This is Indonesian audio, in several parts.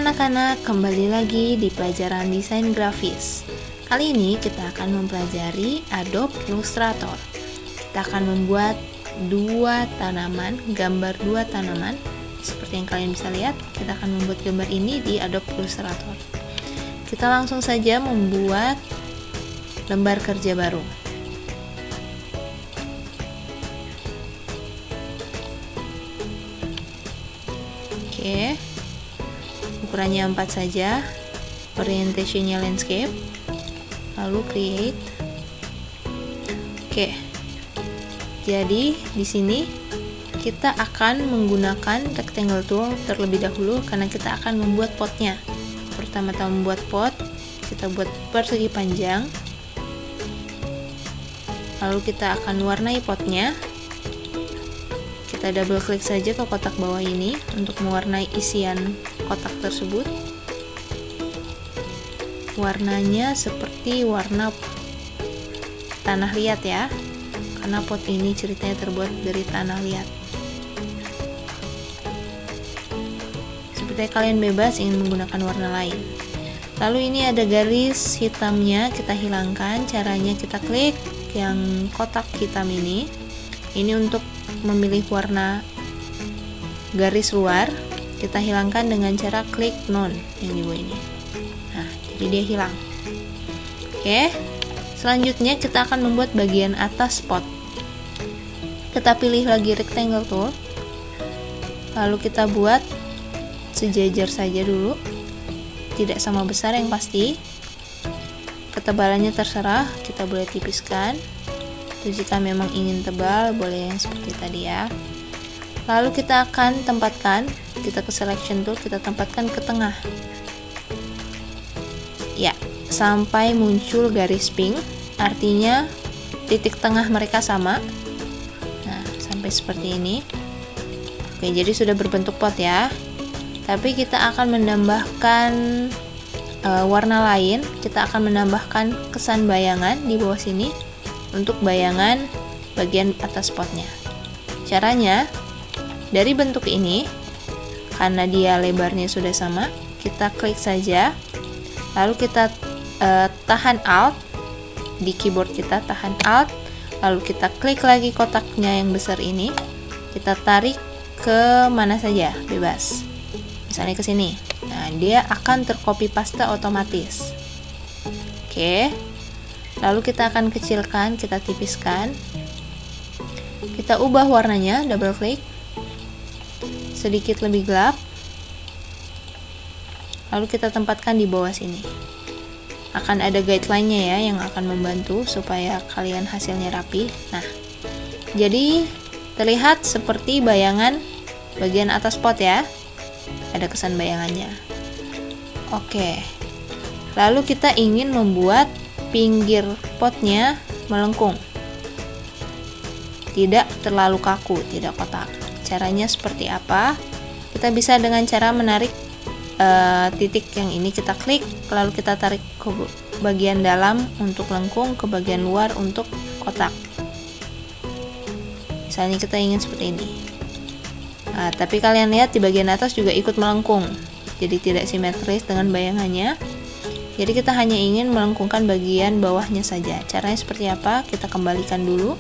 anak-anak, kembali lagi di pelajaran desain grafis. Kali ini kita akan mempelajari Adobe Illustrator. Kita akan membuat gambar dua tanaman. Seperti yang kalian bisa lihat, kita akan membuat gambar ini di Adobe Illustrator. Kita langsung saja membuat lembar kerja baru. Oke. Ukurannya 4 saja, orientationnya landscape, lalu create. Oke, jadi di sini kita akan menggunakan rectangle tool terlebih dahulu karena kita akan membuat potnya. Pertama-tama membuat pot, kita buat persegi panjang, lalu kita akan warnai potnya. Kita double klik saja ke kotak bawah ini untuk mewarnai isian kotak tersebut. Warnanya seperti warna tanah liat ya, karena pot ini ceritanya terbuat dari tanah liat. Seperti kalian bebas ingin menggunakan warna lain. Lalu ini ada garis hitamnya, kita hilangkan. Caranya kita klik yang kotak hitam ini untuk memilih warna garis luar. Kita hilangkan dengan cara klik none yang di bawah ini. Nah, jadi dia hilang. Oke, selanjutnya kita akan membuat bagian atas pot. Kita pilih lagi rectangle tool, lalu kita buat sejajar saja dulu, tidak sama besar yang pasti. Ketebalannya terserah, kita boleh tipiskan. Jika memang ingin tebal, boleh yang seperti tadi ya. Lalu kita akan tempatkan, kita ke selection tool, kita tempatkan ke tengah. Ya, sampai muncul garis pink, artinya titik tengah mereka sama. Nah, sampai seperti ini. Oke, jadi sudah berbentuk pot ya. Tapi kita akan menambahkan warna lain. Kita akan menambahkan kesan bayangan di bawah sini untuk bayangan bagian atas potnya. Caranya, dari bentuk ini, karena dia lebarnya sudah sama, kita klik saja, lalu kita tahan Alt di keyboard kita, tahan Alt, lalu kita klik lagi kotaknya yang besar ini, kita tarik ke mana saja, bebas, misalnya ke sini. Nah, dia akan tercopy paste otomatis. Oke. Lalu kita akan kecilkan, kita tipiskan, kita ubah warnanya, double klik, sedikit lebih gelap, lalu kita tempatkan di bawah sini. Akan ada guideline-nya ya yang akan membantu supaya kalian hasilnya rapi. Nah, jadi terlihat seperti bayangan bagian atas pot ya, ada kesan bayangannya. Oke, lalu kita ingin membuat pinggir potnya melengkung, tidak terlalu kaku, tidak kotak. Caranya seperti apa? Kita bisa dengan cara menarik titik yang ini, kita klik, lalu kita tarik ke bagian dalam untuk lengkung, ke bagian luar untuk kotak. Misalnya kita ingin seperti ini. Nah, tapi kalian lihat di bagian atas juga ikut melengkung, jadi tidak simetris dengan bayangannya. Jadi kita hanya ingin melengkungkan bagian bawahnya saja. Caranya seperti apa? Kita kembalikan dulu.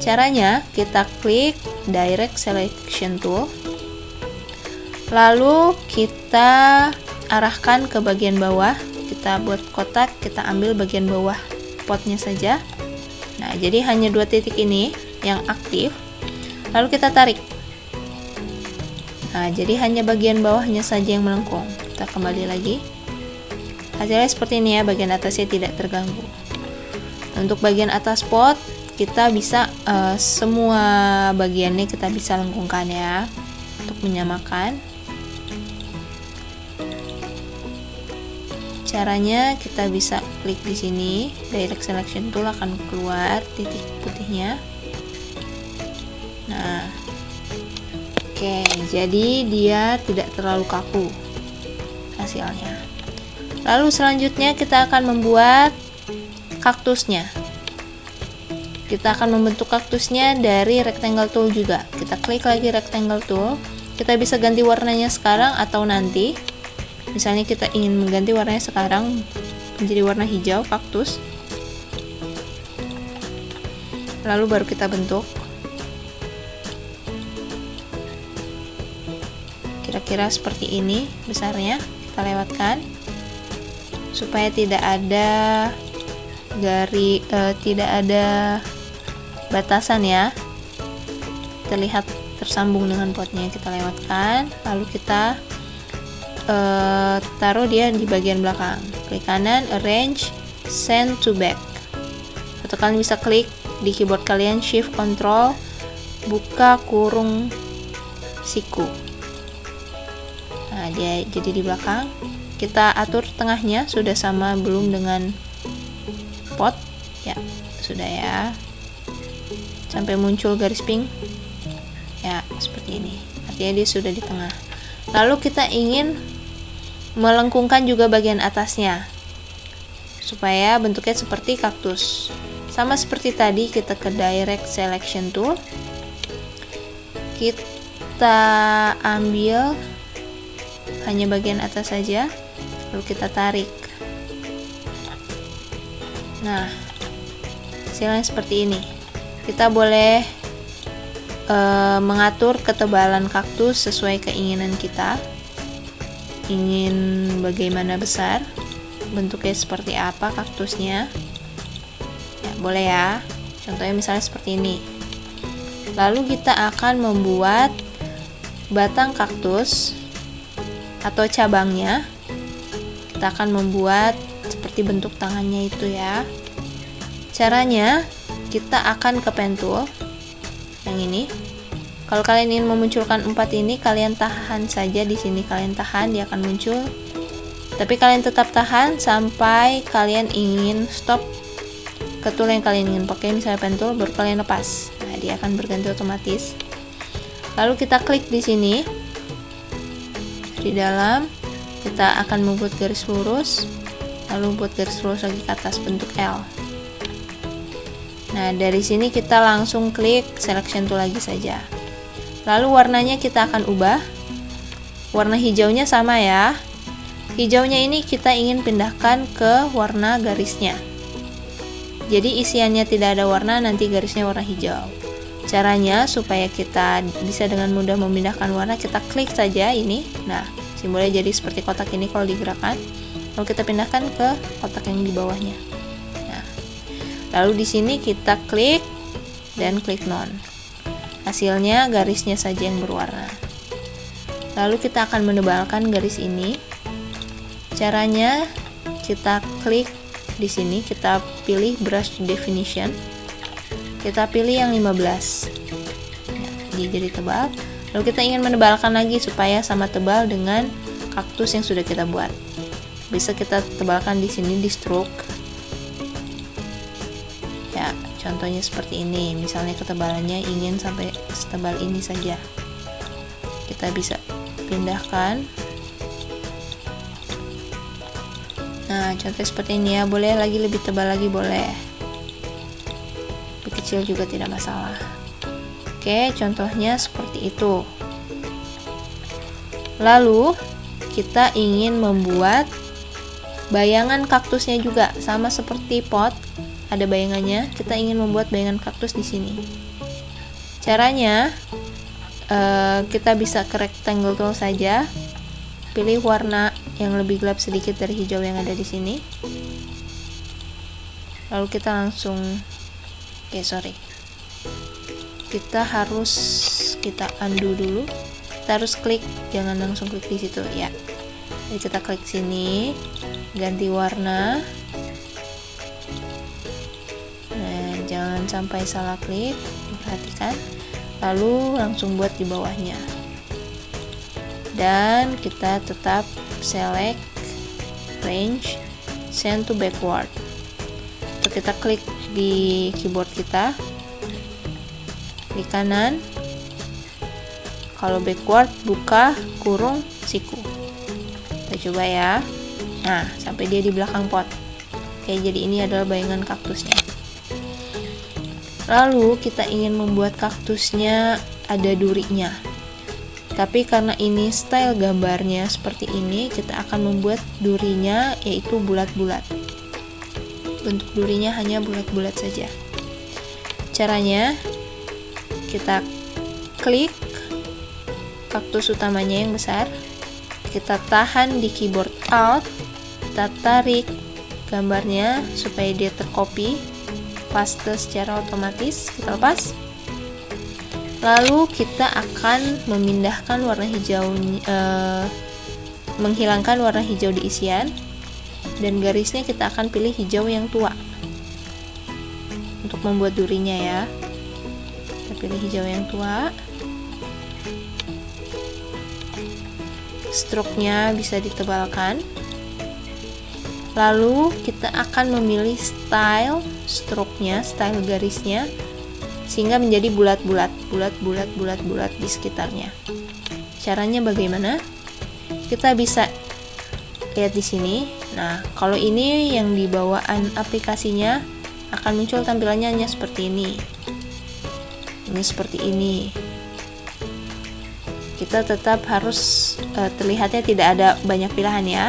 Caranya kita klik direct selection tool, lalu kita arahkan ke bagian bawah. Kita buat kotak, kita ambil bagian bawah potnya saja. Nah, jadi hanya dua titik ini yang aktif, lalu kita tarik. Nah, jadi hanya bagian bawahnya saja yang melengkung. Kita kembali lagi. Hasilnya seperti ini ya, bagian atasnya tidak terganggu. Untuk bagian atas pot, kita bisa semua bagiannya kita bisa lengkungkan ya, untuk menyamakan. Caranya kita bisa klik di sini, direct selection tool, akan keluar titik putihnya. Nah, oke, jadi dia tidak terlalu kaku hasilnya. Lalu selanjutnya kita akan membuat kaktusnya. Kita akan membentuk kaktusnya dari rectangle tool juga. Kita klik lagi rectangle tool, Kita bisa ganti warnanya sekarang atau nanti. Misalnya kita ingin mengganti warnanya sekarang menjadi warna hijau kaktus. Lalu baru kita bentuk. Kira-kira seperti ini besarnya. Kita lewatkan supaya tidak ada tidak ada batasan ya, terlihat tersambung dengan potnya. Kita lewatkan, lalu kita taruh dia di bagian belakang. Klik kanan, arrange, send to back, atau kalian bisa klik di keyboard kalian shift control buka kurung siku. Nah, dia jadi di belakang. Kita atur tengahnya sudah sama belum dengan pot ya, sudah ya, sampai muncul garis pink ya, seperti ini, artinya dia sudah di tengah. Lalu kita ingin melengkungkan juga bagian atasnya supaya bentuknya seperti kaktus. Sama seperti tadi, kita ke direct selection tool, kita ambil hanya bagian atas saja, lalu kita tarik. Nah, hasilnya seperti ini. Kita boleh mengatur ketebalan kaktus sesuai keinginan kita. Ingin bagaimana besar, bentuknya seperti apa kaktusnya ya, boleh ya. Contohnya misalnya seperti ini. Lalu kita akan membuat batang kaktus atau cabangnya. Kita akan membuat seperti bentuk tangannya itu ya. Caranya, kita akan ke pen tool yang ini. Kalau kalian ingin memunculkan 4 ini, kalian tahan saja di sini, kalian tahan, dia akan muncul. Tapi kalian tetap tahan sampai kalian ingin stop ke tool yang kalian ingin pakai, misalnya pen tool, baru kalian lepas. Nah, dia akan berganti otomatis. Lalu kita klik di sini. Di dalam, kita akan membuat garis lurus, lalu buat garis lurus lagi ke atas bentuk L. Nah, dari sini kita langsung klik selection tool lagi saja. Lalu warnanya kita akan ubah. Warna hijaunya sama ya. Hijaunya ini kita ingin pindahkan ke warna garisnya. Jadi isiannya tidak ada warna, nanti garisnya warna hijau. Caranya supaya kita bisa dengan mudah memindahkan warna, kita klik saja ini. Nah, simbolnya jadi seperti kotak ini kalau digerakkan. Lalu kita pindahkan ke kotak yang di bawahnya. Lalu di sini kita klik dan klik none. Hasilnya garisnya saja yang berwarna. Lalu kita akan menebalkan garis ini. Caranya kita klik di sini, kita pilih brush definition. Kita pilih yang 15. Ya, dia jadi tebal. Lalu kita ingin menebalkan lagi supaya sama tebal dengan kaktus yang sudah kita buat. Bisa kita tebalkan di sini di stroke. Ya, contohnya seperti ini. Misalnya ketebalannya ingin sampai setebal ini saja. Kita bisa pindahkan. Nah, contohnya seperti ini ya. Boleh lagi lebih tebal lagi, boleh. Lebih kecil juga tidak masalah. Oke, contohnya seperti itu. Lalu, kita ingin membuat bayangan kaktusnya juga. Sama seperti pot. Ada bayangannya, kita ingin membuat bayangan kaktus di sini. Caranya, kita bisa ke rectangle tool saja, pilih warna yang lebih gelap sedikit dari hijau yang ada di sini. Lalu kita langsung, kita undo dulu. Kita harus klik, jangan langsung klik di situ ya. Jadi kita klik sini, ganti warna. Jangan sampai salah klik, perhatikan. Lalu langsung buat di bawahnya. Dan kita tetap select, range, send to backward. Lalu kita klik di keyboard kita, klik kanan. Kalau backward, buka kurung siku. Kita coba ya. Nah, sampai dia di belakang pot. Oke, jadi ini adalah bayangan kaktusnya. Lalu kita ingin membuat kaktusnya ada durinya. Tapi karena ini style gambarnya seperti ini, kita akan membuat durinya yaitu bulat-bulat. Bentuk durinya hanya bulat-bulat saja. Caranya, kita klik kaktus utamanya yang besar, kita tahan di keyboard Alt, kita tarik gambarnya supaya dia tercopy, paste secara otomatis, kita lepas. Lalu kita akan memindahkan warna hijau, menghilangkan warna hijau di isian, dan garisnya kita akan pilih hijau yang tua untuk membuat durinya ya. Kita pilih hijau yang tua. Stroke-nya bisa ditebalkan. Lalu kita akan memilih style stroke-nya, style garisnya, sehingga menjadi bulat-bulat di sekitarnya. Caranya bagaimana? Kita bisa lihat di sini. Nah, kalau ini yang di bawaan aplikasinya akan muncul tampilannya hanya seperti ini. Ini seperti ini. Kita tetap harus terlihatnya tidak ada banyak pilihan ya.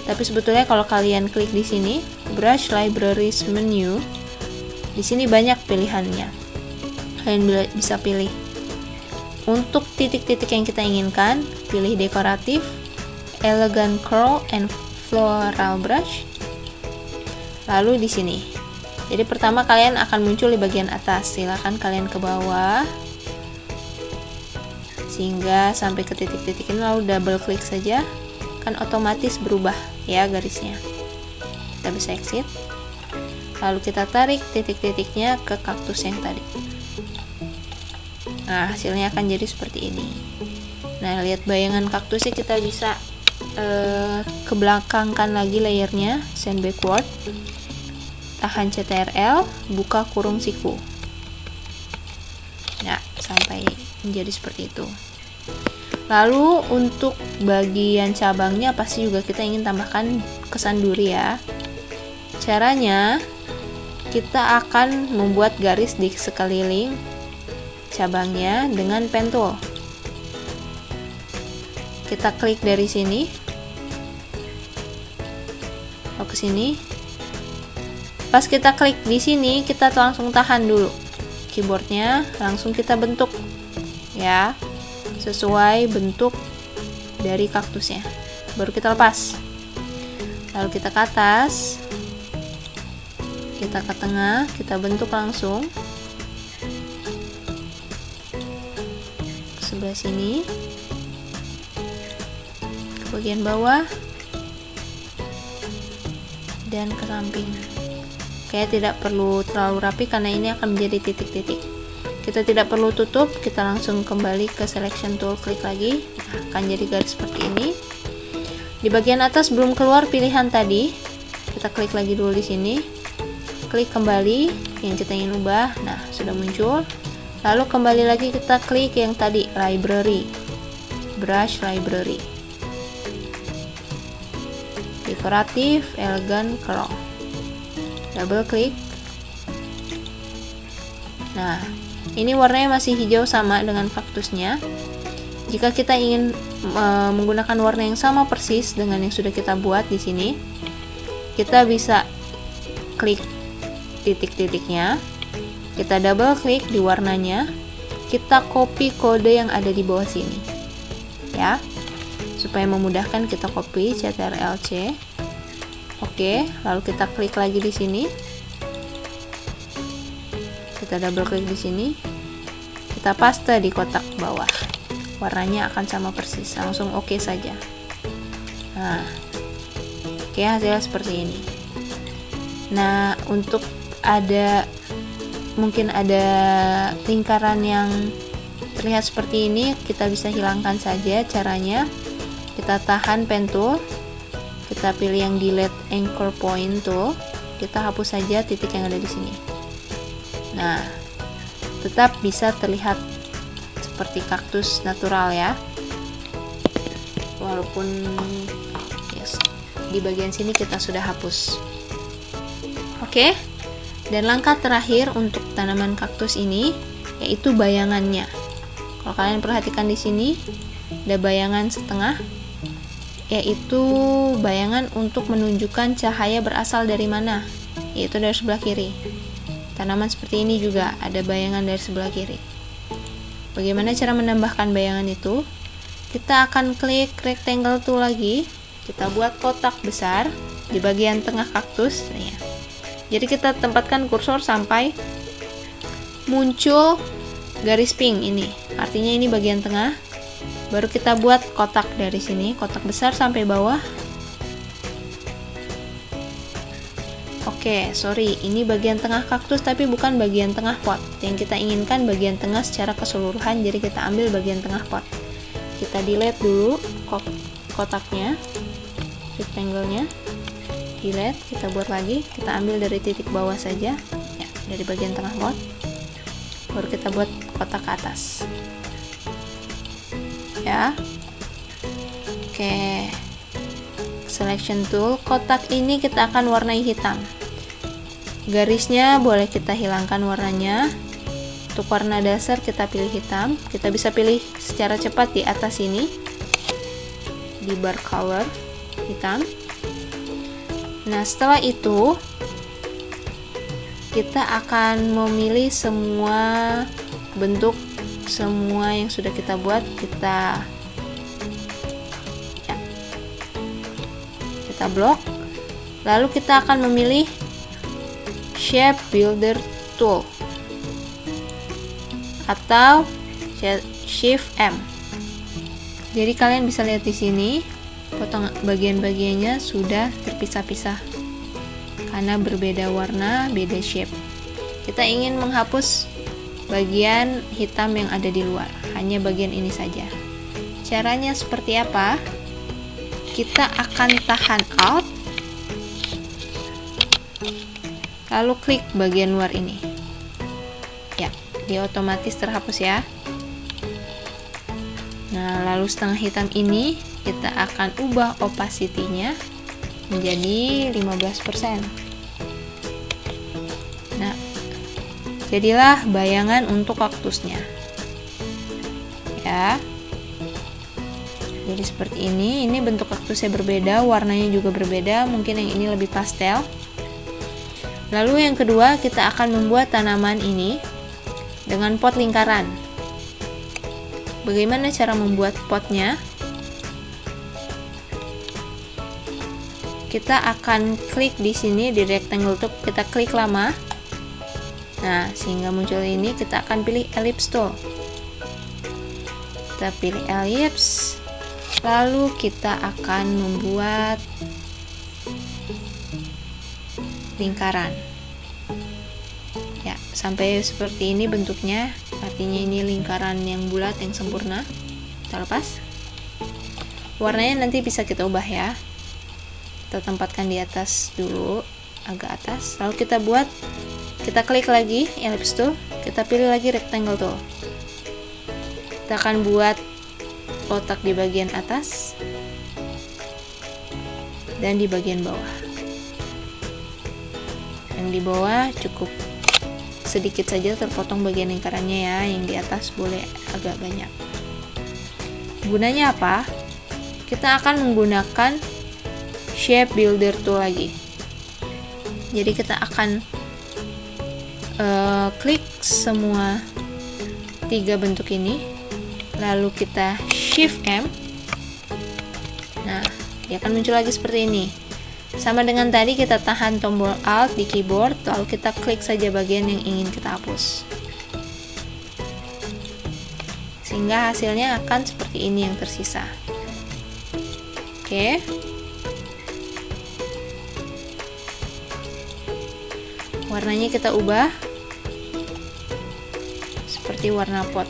Tapi sebetulnya kalau kalian klik di sini, Brush Libraries menu, di sini banyak pilihannya. Kalian bisa pilih untuk titik-titik yang kita inginkan, pilih dekoratif, elegant curl and floral brush. Lalu di sini. Jadi pertama kalian akan muncul di bagian atas. Silakan kalian ke bawah sehingga sampai ke titik-titik ini, lalu double klik saja, kan otomatis berubah ya garisnya. Kita bisa exit. Lalu kita tarik titik-titiknya ke kaktus yang tadi. Nah, hasilnya akan jadi seperti ini. Nah, lihat bayangan kaktusnya, kita bisa kebelakangkan lagi layernya, send backward, tahan CTRL, buka kurung siku. Nah, sampai menjadi seperti itu. Lalu untuk bagian cabangnya pasti juga kita ingin tambahkan kesan duri ya. Caranya, kita akan membuat garis di sekeliling cabangnya dengan pen tool. Kita klik dari sini, ke sini. Pas kita klik di sini, kita langsung tahan dulu keyboardnya, langsung kita bentuk ya, sesuai bentuk dari kaktusnya. Baru kita lepas. Lalu kita ke atas, kita ke tengah, kita bentuk langsung ke sebelah sini, ke bagian bawah, dan ke samping. Kayak tidak perlu terlalu rapi karena ini akan menjadi titik-titik. Kita tidak perlu tutup, kita langsung kembali ke selection tool, klik lagi. Nah, akan jadi garis seperti ini. Di bagian atas belum keluar pilihan tadi, kita klik lagi dulu di sini. Klik kembali yang kita ingin ubah. Nah, sudah muncul. Lalu kembali lagi kita klik yang tadi, library, brush library, dekoratif, elegant curl. Double klik. Nah, ini warnanya masih hijau sama dengan kaktusnya. Jika kita ingin menggunakan warna yang sama persis dengan yang sudah kita buat di sini, kita bisa klik titik-titiknya, kita double klik di warnanya, kita copy kode yang ada di bawah sini ya, supaya memudahkan kita copy, CTRL-C. Oke, lalu kita klik lagi di sini, kita double klik di sini, kita paste di kotak bawah, warnanya akan sama persis, langsung oke saja. Nah, oke, hasilnya seperti ini. Nah, untuk mungkin ada lingkaran yang terlihat seperti ini, kita bisa hilangkan saja. Caranya, kita tahan pen tool, kita pilih yang delete anchor point tool, kita hapus saja titik yang ada di sini. Nah, tetap bisa terlihat seperti kaktus natural ya, walaupun di bagian sini kita sudah hapus. Oke, dan langkah terakhir untuk tanaman kaktus ini yaitu bayangannya. Kalau kalian perhatikan di sini, ada bayangan setengah, yaitu bayangan untuk menunjukkan cahaya berasal dari mana, yaitu dari sebelah kiri. Tanaman seperti ini juga ada bayangan dari sebelah kiri. Bagaimana cara menambahkan bayangan itu? Kita akan klik rectangle tool lagi, kita buat kotak besar di bagian tengah kaktus. Ya. Jadi kita tempatkan kursor sampai muncul garis pink ini, artinya ini bagian tengah. Baru kita buat kotak dari sini, kotak besar sampai bawah. Oke, sorry, ini bagian tengah kaktus tapi bukan bagian tengah pot. Yang kita inginkan bagian tengah secara keseluruhan, jadi kita ambil bagian tengah pot. Kita delete dulu kotaknya, rectangle-nya, delete, kita buat lagi, kita ambil dari titik bawah saja, ya, dari bagian tengah pot. Baru kita buat kotak ke atas. Ya. Oke. Selection tool, kotak ini kita akan warnai hitam. Garisnya boleh kita hilangkan warnanya. Untuk warna dasar kita pilih hitam. Kita bisa pilih secara cepat di atas ini, di bar color hitam. Nah, setelah itu kita akan memilih semua bentuk, semua yang sudah kita buat, kita blok. Lalu kita akan memilih Shape Builder Tool atau Shift M. Jadi kalian bisa lihat di sini, potong bagian-bagiannya sudah terpisah-pisah karena berbeda warna, beda shape. Kita ingin menghapus bagian hitam yang ada di luar, hanya bagian ini saja. Caranya seperti apa? Kita akan tahan Alt, lalu klik bagian luar ini. Ya, dia otomatis terhapus ya. Nah, lalu setengah hitam ini kita akan ubah opacity-nya menjadi 15%. Nah, jadilah bayangan untuk kaktusnya. Ya. Jadi seperti ini bentuk kaktusnya berbeda, warnanya juga berbeda, mungkin yang ini lebih pastel. Lalu yang kedua, kita akan membuat tanaman ini dengan pot lingkaran. Bagaimana cara membuat potnya? Kita akan klik di sini di rectangle tool, kita klik lama. Nah, sehingga muncul ini, kita akan pilih ellipse tool. Kita pilih ellipse, lalu kita akan membuat lingkaran. Ya, sampai seperti ini bentuknya, artinya ini lingkaran yang bulat yang sempurna. Kita lepas. Warnanya nanti bisa kita ubah ya. Kita tempatkan di atas dulu, agak atas. Lalu kita klik lagi ellipse tool, kita pilih lagi rectangle tool. Kita akan buat kotak di bagian atas dan di bagian bawah. Yang di bawah cukup sedikit saja terpotong bagian lingkarannya ya, yang di atas boleh agak banyak. Gunanya apa? Kita akan menggunakan Shape Builder Tool lagi. Jadi kita akan klik semua 3 bentuk ini, lalu kita Shift M. Nah, dia akan muncul lagi seperti ini. Sama dengan tadi, kita tahan tombol Alt di keyboard, lalu kita klik saja bagian yang ingin kita hapus. Sehingga hasilnya akan seperti ini yang tersisa. Oke. Warnanya kita ubah seperti warna pot.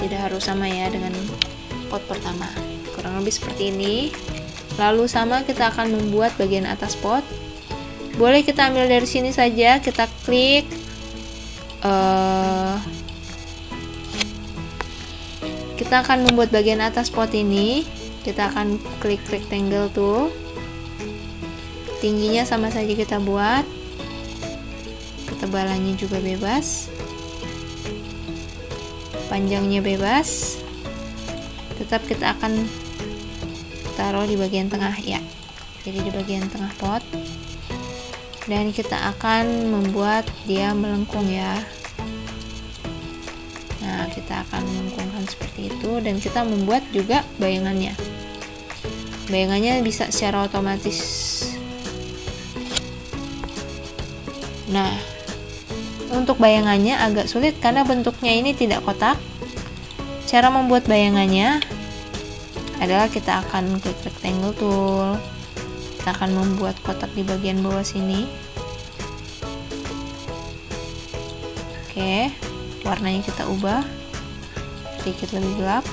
Tidak harus sama ya dengan pot pertama, kurang lebih seperti ini. Lalu sama, kita akan membuat bagian atas pot. Boleh kita ambil dari sini saja, kita klik kita akan membuat bagian atas pot ini. Kita akan klik rectangle tool, tingginya sama saja kita buat. ketebalannya juga bebas, panjangnya bebas. Tetap kita akan taruh di bagian tengah ya, jadi di bagian tengah pot, dan kita akan membuat dia melengkung ya. Nah, kita akan melengkungkan seperti itu, dan kita membuat juga bayangannya. Bayangannya bisa secara otomatis. Nah, untuk bayangannya agak sulit karena bentuknya ini tidak kotak. Cara membuat bayangannya adalah kita akan klik rectangle tool. Kita akan membuat kotak di bagian bawah sini. Oke, warnanya kita ubah sedikit lebih gelap.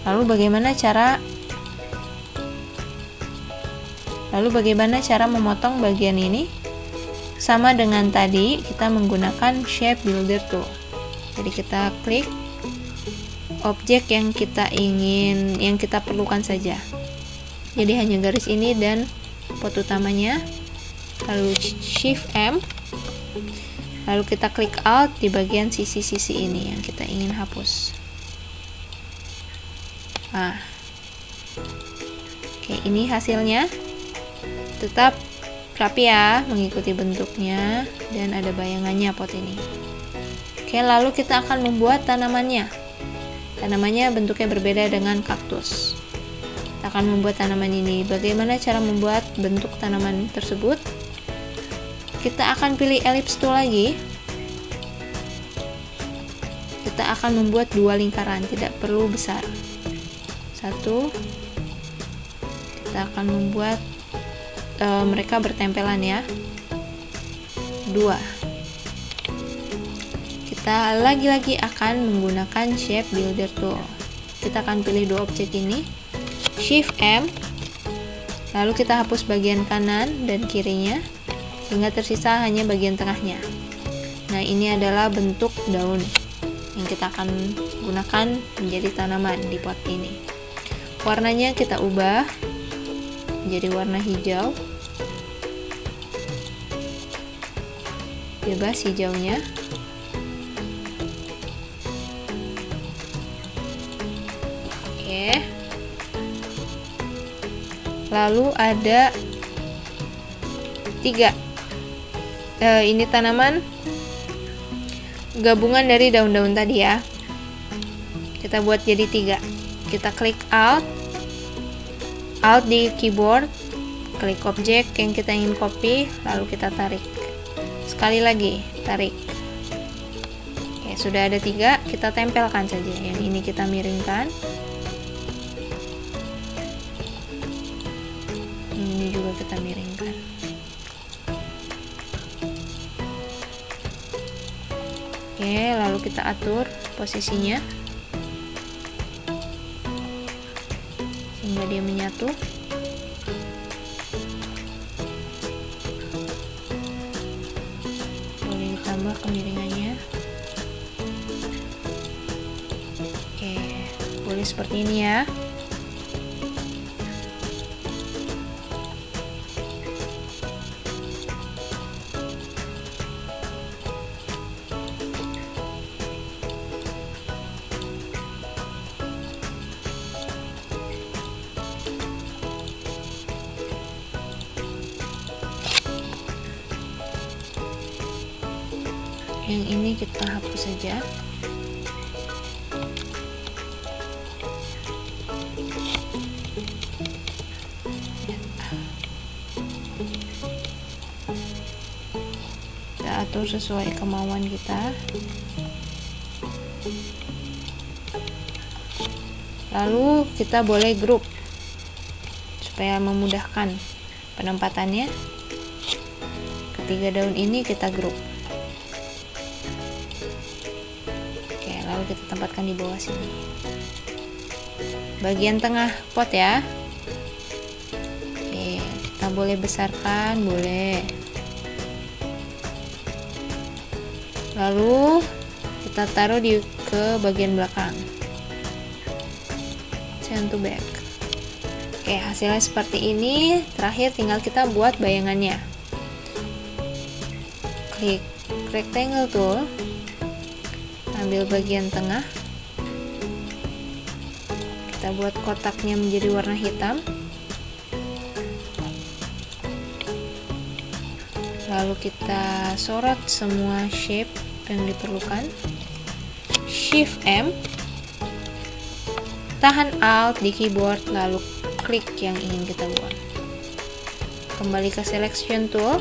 Lalu bagaimana cara memotong bagian ini? Sama dengan tadi, kita menggunakan shape builder tool. Jadi kita klik objek yang kita perlukan saja. Jadi hanya garis ini dan pot utamanya. Lalu shift M. Lalu kita klik alt di bagian sisi-sisi ini yang kita ingin hapus. Nah, oke, ini hasilnya. Tetap rapi ya, mengikuti bentuknya, dan ada bayangannya pot ini. Oke, lalu kita akan membuat tanamannya. Tanamannya bentuknya berbeda dengan kaktus. Kita akan membuat tanaman ini. Bagaimana cara membuat bentuk tanaman tersebut? Kita akan pilih ellipse tool lagi. Kita akan membuat 2 lingkaran, tidak perlu besar. 1. Kita akan membuat mereka bertempelan ya. 2. Kita lagi-lagi akan menggunakan shape builder tool. Kita akan pilih 2 objek ini, shift M, lalu kita hapus bagian kanan dan kirinya hingga tersisa hanya bagian tengahnya. Nah, ini adalah bentuk daun yang kita akan gunakan menjadi tanaman di pot ini. Warnanya kita ubah menjadi warna hijau, bebas hijaunya. Oke, lalu ada 3. Ini tanaman gabungan dari daun-daun tadi ya. Kita buat jadi 3. Kita klik alt di keyboard, klik objek yang kita ingin copy, lalu kita tarik. Sekali lagi, tarik. Oke, sudah ada 3, kita tempelkan saja. Yang ini kita miringkan. Ini juga kita miringkan. Oke, lalu kita atur posisinya sehingga dia menyatu. Boleh ditambah kemiringannya. Oke, boleh seperti ini ya. Yang ini kita hapus saja. Kita atur sesuai kemauan kita. Lalu kita boleh grup supaya memudahkan penempatannya. Ketiga daun ini kita grup. Lalu kita tempatkan di bawah sini, bagian tengah pot ya. Oke, kita boleh besarkan, boleh. Lalu kita taruh ke bagian belakang, send to back. Oke, hasilnya seperti ini. Terakhir tinggal kita buat bayangannya. klik rectangle tool, ambil bagian tengah, kita buat kotaknya menjadi warna hitam, lalu kita sorot semua shape yang diperlukan. Shift M, tahan Alt di keyboard, lalu klik yang ingin kita buat. Kembali ke selection tool,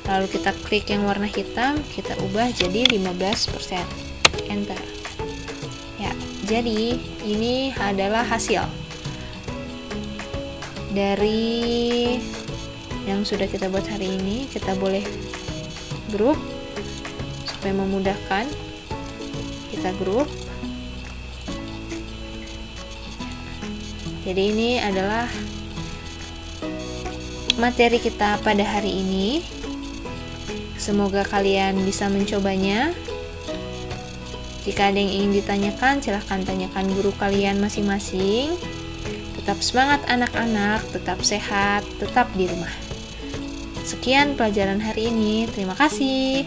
lalu kita klik yang warna hitam, kita ubah jadi 15%. Enter. Ya, jadi ini adalah hasil dari yang sudah kita buat hari ini. Kita boleh grup supaya memudahkan. Kita grup. Jadi ini adalah materi kita pada hari ini. Semoga kalian bisa mencobanya. Jika ada yang ingin ditanyakan, silahkan tanyakan guru kalian masing-masing. Tetap semangat anak-anak, tetap sehat, tetap di rumah. Sekian pelajaran hari ini. Terima kasih.